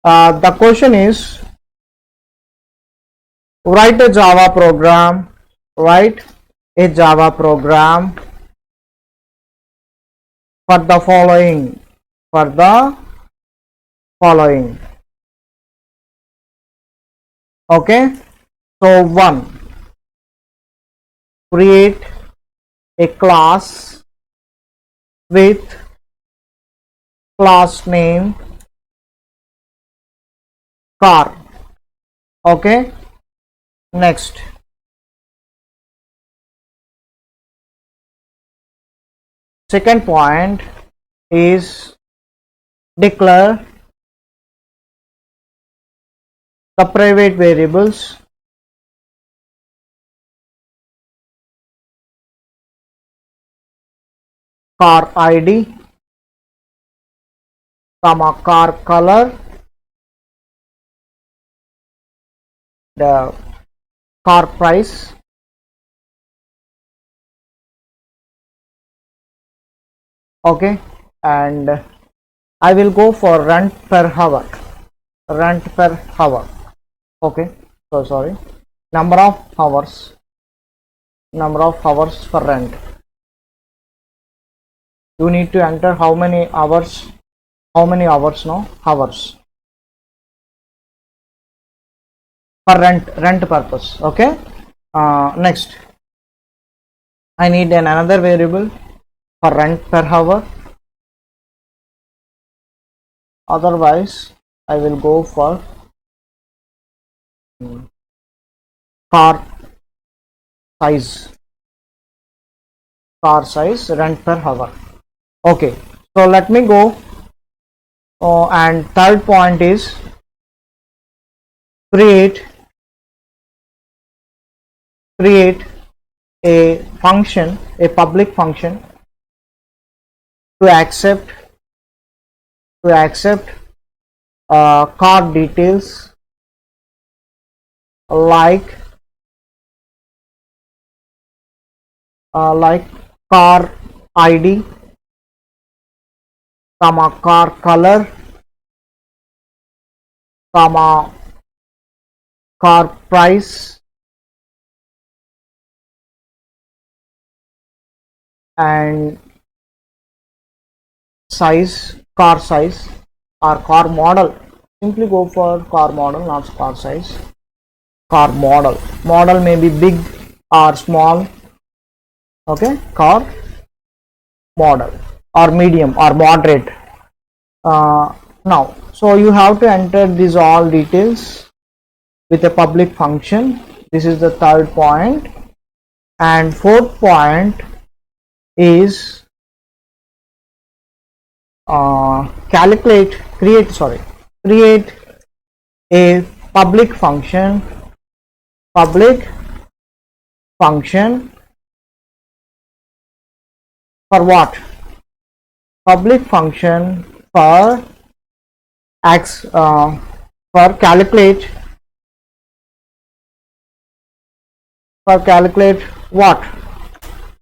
The question is, write a Java program. Write a Java program for the following. For the following. Okay. So 1. Create a class with class name car. Okay. Next. Second point is declare the private variables car ID, comma car color, the car price, okay, and I will go for rent per hour. Rent per hour. Okay, so sorry. Number of hours. Number of hours for rent. You need to enter how many hours. How many hours? No, hours. For rent purpose. Okay. Next, I need another variable for rent per hour. Otherwise, I will go for car size. Car size rent per hour. Okay. So let me go. And third point is create a function, a public function to accept card details like car ID, comma car color, comma car price, and size, car size or car model. Simply go for car model, not car size. Car model. Model may be big or small. Okay, car model or medium or moderate. Now, so you have to enter these all details with a public function. This is the third point, and fourth point is create a public function for what? Public function for calculate what?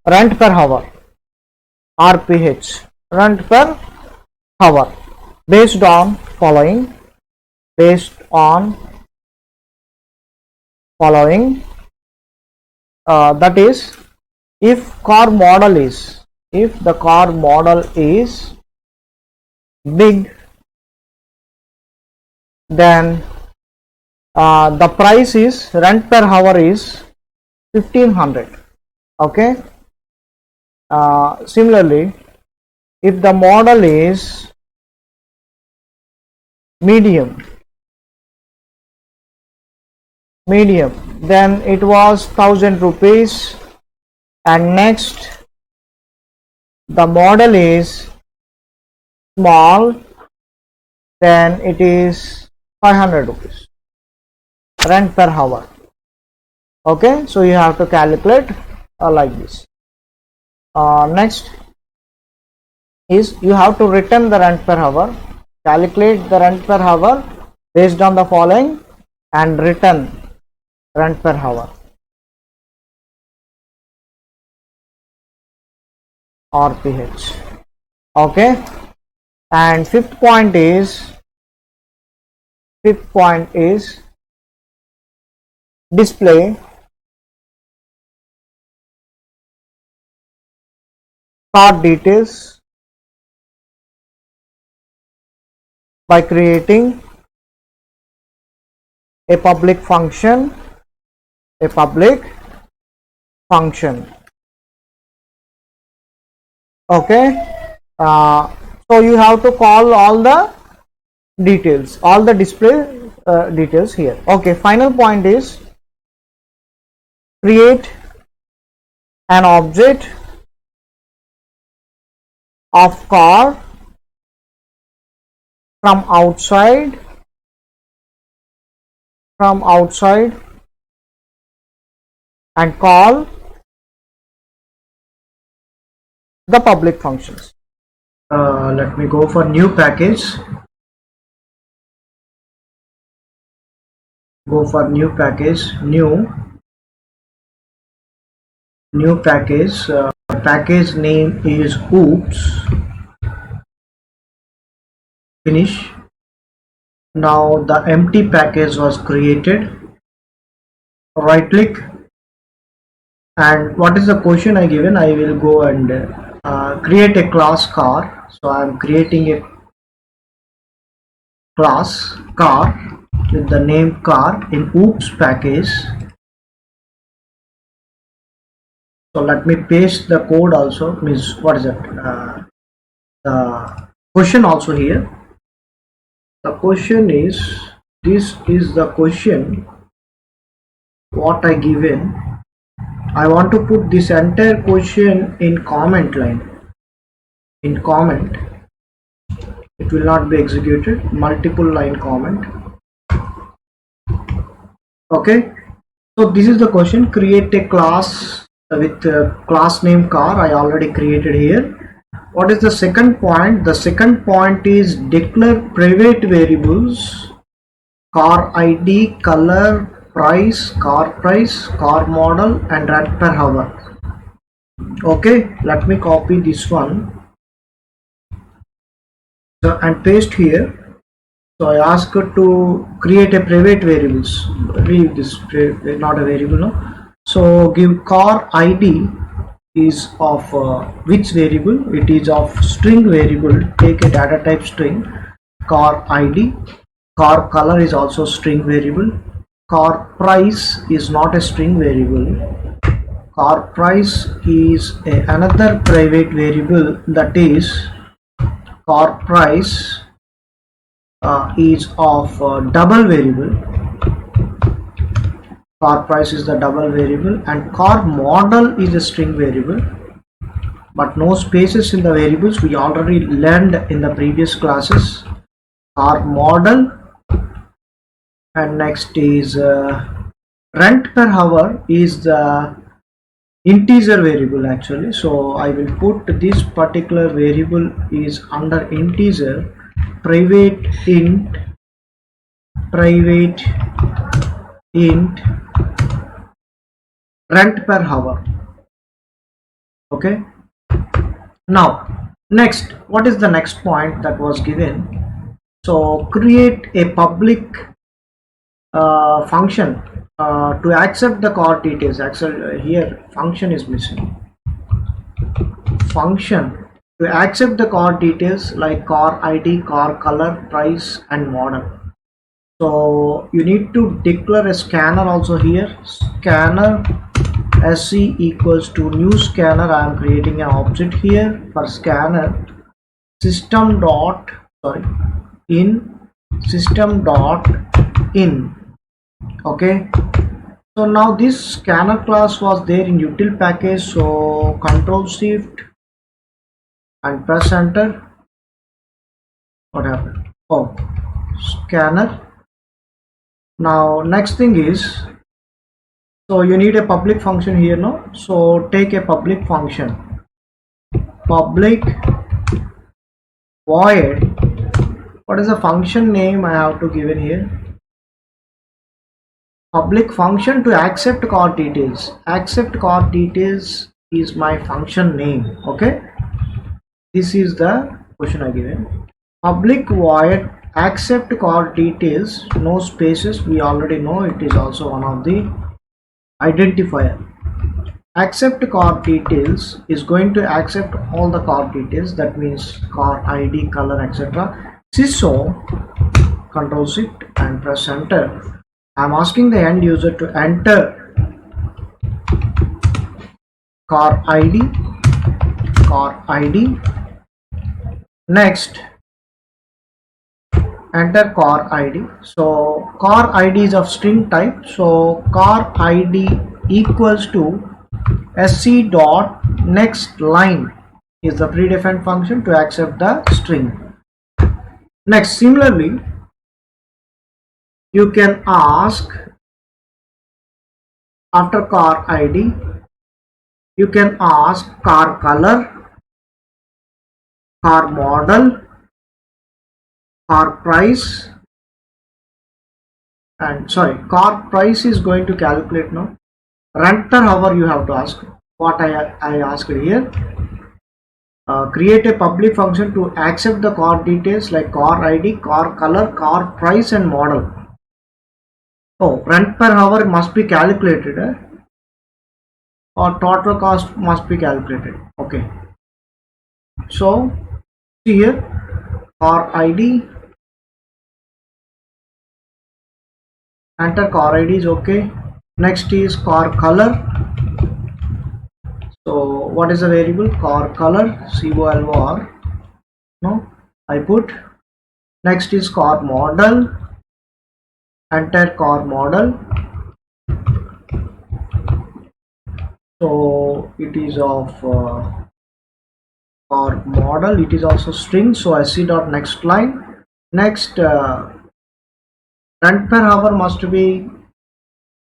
Rent per hour, RPH, rent per hour, based on following that is, if the car model is big, then the price is rent per hour is 1500. Okay. Similarly, if the model is medium, then it was 1000 rupees, and next the model is small, then it is 500 rupees rent per hour. Okay, so you have to calculate like this. Next is you have to return the rent per hour, calculate the rent per hour based on the following, and return rent per hour, RPH. Okay, and fifth point is fifth point is display card details by creating a public function, okay. So you have to call all the details, all the display details here. Okay, final point is create an object of car from outside and call the public functions. Let me go for new package. Go for new package, new package. Package name is oops. Finish. Now the empty package was created. Right click, and what is the question I given? I will go and create a class car. So I am creating a class car with the name car in oops package. So let me paste the code also, means what is it, the question also here. The question is, this is the question what I given. I want to put this entire question in comment line. In comment, it will not be executed, multiple line comment. Okay, so this is the question. Create a class with class name car. I already created here. What is the second point? The second point is declare private variables car ID, color, price, car model, and rent per hour. Okay, let me copy this one and paste here. So I ask to create a private variables. Leave this not a variable now. So give car ID is of which variable? It is of string variable. Take a data type string. Car ID. Car color is also string variable. Car price is not a string variable. Car price is another private variable, that is car price is of double variable. Car price is the double variable, and car model is a string variable, but no spaces in the variables. We already learned in the previous classes. Car model, and next is rent per hour is the integer variable actually. So I will put this particular variable is under integer, private int rent per hour. Okay, now next, what is the next point that was given? So create a public function to accept the car details. Actually here function is missing. Function to accept the car details like car ID, car color, price, and model. So you need to declare a scanner also here. Scanner sc equals to new scanner. I am creating an object here for scanner. System dot in. Okay, so now this scanner class was there in util package. So control shift and press enter. What happened? Oh, scanner. Now next thing is, so you need a public function here, no? So take a public function, public void. What is the function name I have to give in here? Public function to accept car details. Accept car details is my function name. Okay, this is the question I given. Public void accept car details, no spaces, we already know it is also one of the identifier. Accept car details is going to accept all the car details, that means car ID, color, etc. So Control Shift and press enter. I am asking the end user to enter car ID, car ID. Next, enter car ID. So car ID is of string type. So car ID equals to sc dot next line is the predefined function to accept the string. Next, similarly, you can ask after car ID, you can ask car color, car model, car price, and sorry, car price is going to calculate now. Rent per hour you have to ask. What I asked here. Create a public function to accept the car details like car ID, car color, car price, and model. Oh, rent per hour must be calculated, or total cost must be calculated. Okay. So here car ID, enter car ID is okay. Next is car color. So what is the variable? Car color, COLOR. No, I put. Next is car model. Enter car model. So it is of car model. It is also string. So sc dot next line. Next, rent per hour must be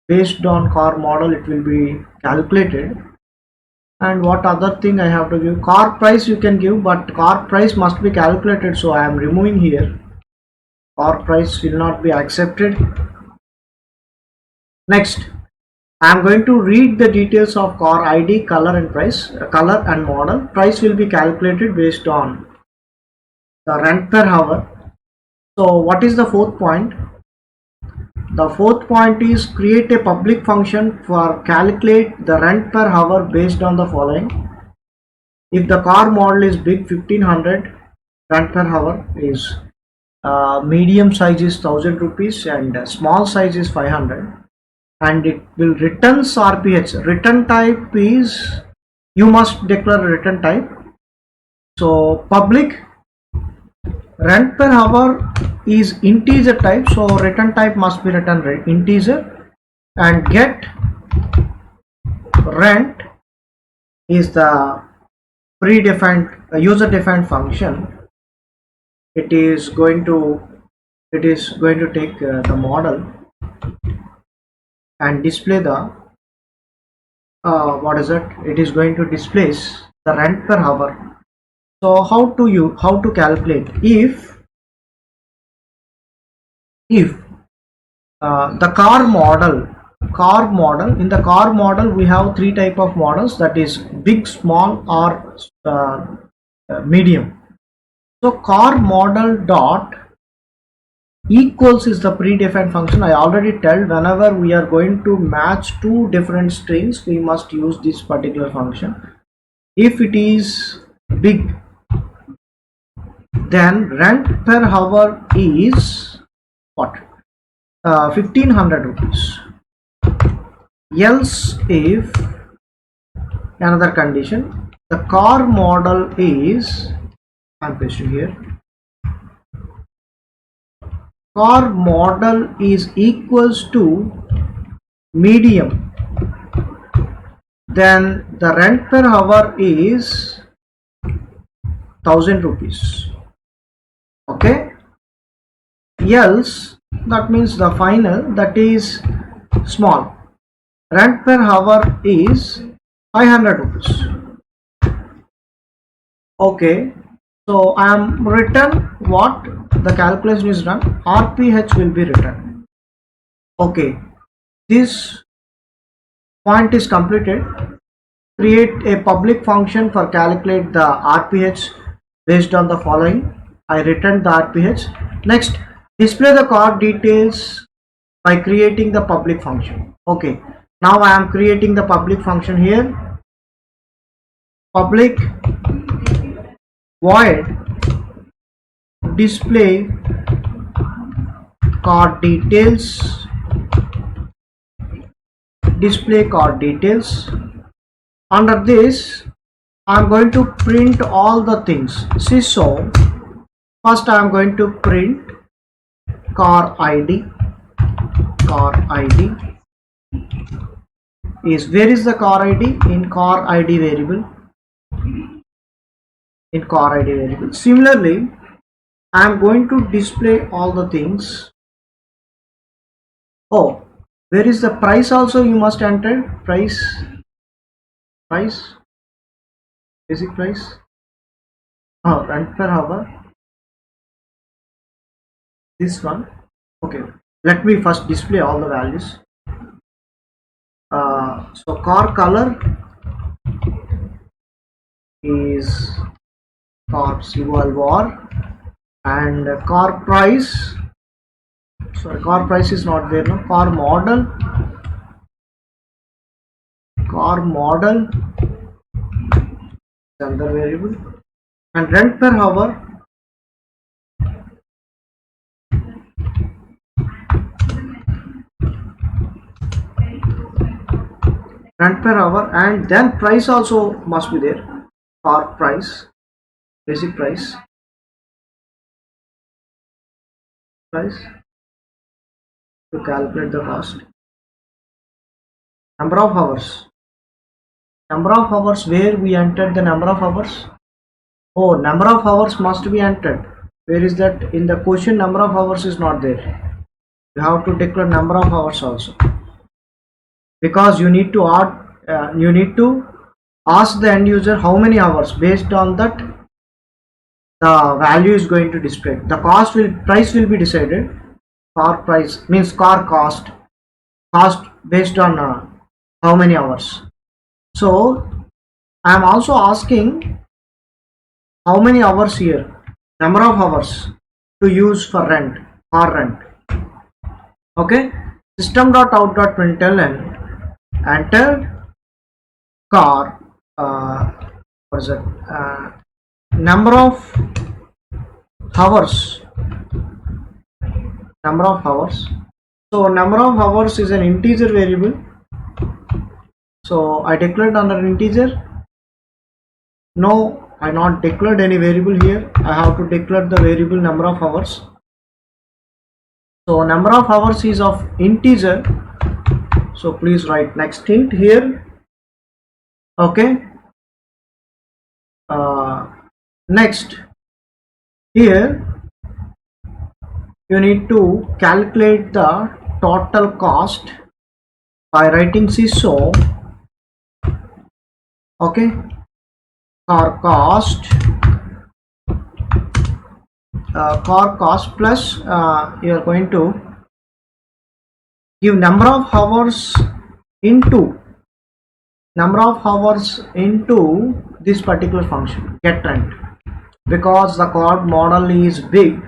based on car model. It will be calculated. And what other thing I have to give? Car price you can give, but car price must be calculated, so I am removing here. Car price will not be accepted. Next, I am going to read the details of car ID, color and price, color and model. Price will be calculated based on the rent per hour. So what is the fourth point? The fourth point is create a public function for calculate the rent per hour based on the following. If the car model is big 1500, rent per hour is medium size is 1000 rupees and small size is 500, and it will return RPH. Return type is, you must declare a return type. So public rent per hour is integer type, so return type must be return integer, and get rent is the predefined user defined function. It is going to take the model and display the what is it? It is going to displace the rent per hour. So how to calculate? If the car model, in the car model we have three type of models, that is big, small, or medium. So car model dot equals is the predefined function. I already tell, whenever we are going to match two different strings, we must use this particular function. If it is big, then rent per hour is what? 1500 rupees. Else, if another condition, the car model is, I'm pasting here, car model is equals to medium, then the rent per hour is 1000 rupees. Okay. Else, that means the final, that is small, rent per hour is 500 rupees. Okay, so I am written what the calculation is done, RPH will be written. Okay, this point is completed. Create a public function for calculate the RPH based on the following. I returned the RPH. Next, display the car details by creating the public function. Okay, now I am creating the public function here. Public void display car details, display car details. Under this, I am going to print all the things. See, so first I am going to print car ID. Car ID is, where is the car ID? In car ID variable. In car ID variable. Similarly, I am going to display all the things. Oh, where is the price? Also you must enter price. Price, basic price. Oh, rent per hour. This one. Okay, let me first display all the values. So car color is car Civil War, and car price, sorry, car price is not there. No, car model is another variable, and rent per hour and then price also must be there. Car price, basic price to calculate the cost. Number of hours, where we entered the number of hours. Oh, number of hours must be entered. Where is that? In the question, number of hours is not there. You have to declare number of hours also, because you need to add, you need to ask the end user how many hours. Based on that, the value is going to display. The price will be decided. Car price means car cost based on how many hours. So I am also asking how many hours here, number of hours to use for rent, car rent. Okay, system.out.println, enter car, what is it, number of hours. So number of hours is an integer variable, so I declared under integer. No, I not declared any variable here. I have to declare the variable number of hours. So number of hours is of integer, so please write next int here. Okay, next here you need to calculate the total cost by writing CISO. Okay, car cost plus you are going to give number of hours into this particular function, get rent. Because the car model is big,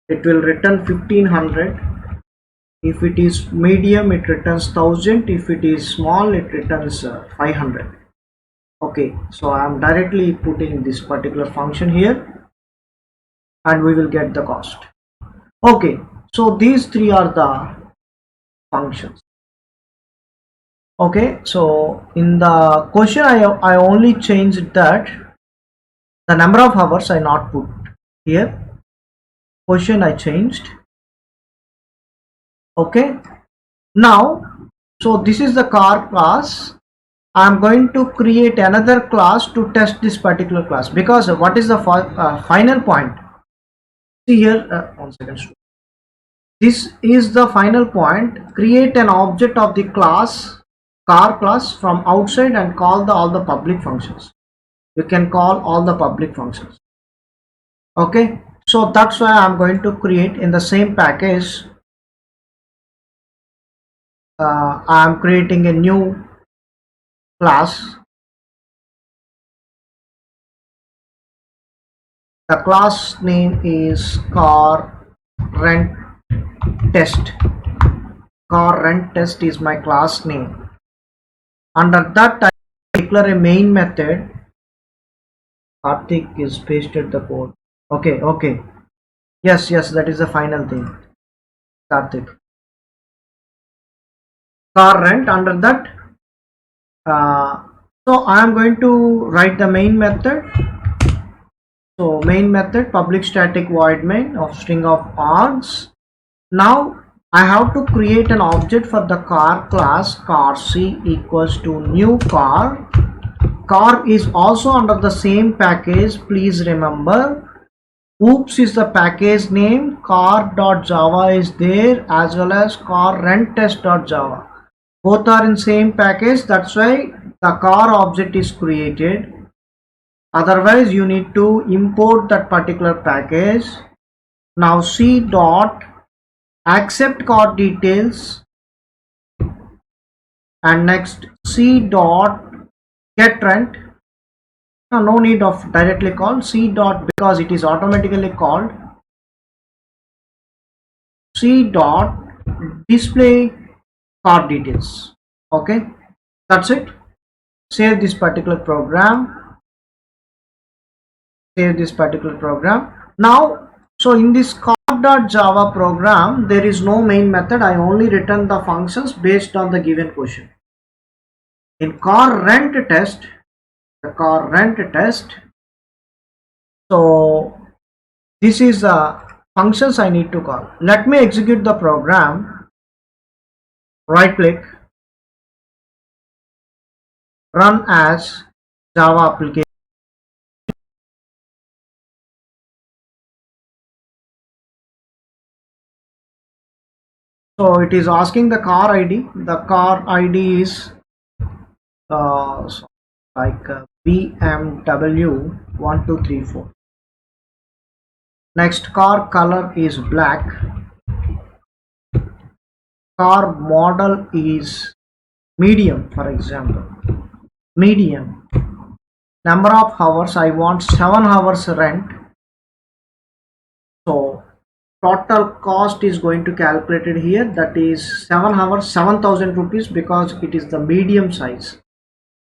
it will return 1500. If it is medium, it returns 1000. If it is small, it returns 500. Okay, so I am directly putting this particular function here, and we will get the cost. Okay, so these three are the functions. Okay, so in the question I only changed that the number of hours I not put here. Question I changed. Okay, now so this is the car class. I am going to create another class to test this particular class, because what is the final point? See here, one second. This is the final point. Create an object of the class car class from outside and call all the public functions. You can call all the public functions. Okay, so that's why I'm going to create in the same package. I'm creating a new class The class name is car rent test. Car rent test is my class name. Under that I declare a main method. Karthik is pasted the code. Okay. Yes, that is the final thing. Karthik. Car rent, under that so I am going to write the main method. So main method public static void main of string of args. Now I have to create an object for the car class. Car c equals to new car. Car is also under the same package. Please remember, oops is the package name, car.java is there, as well as car rent test.java. Both are in same package, that's why the car object is created. Otherwise you need to import that particular package. Now c dot accept car details, and next c dot get rent. No need of directly call c dot, because it is automatically called. C dot display car details. Okay, that's it. Save this particular program. Now, so in this car.java program there is no main method. I only return the functions based on the given question. In car rent test, so this is the functions I need to call. Let me execute the program. Right click, run as Java application. So it is asking the car ID. The car ID is BMW 1234. Next, car color is black. Car model is medium, for example. Medium. Number of hours, I want 7 hours rent. So total cost is going to calculate it here. That is 7 hours, 7,000 rupees, because it is the medium size.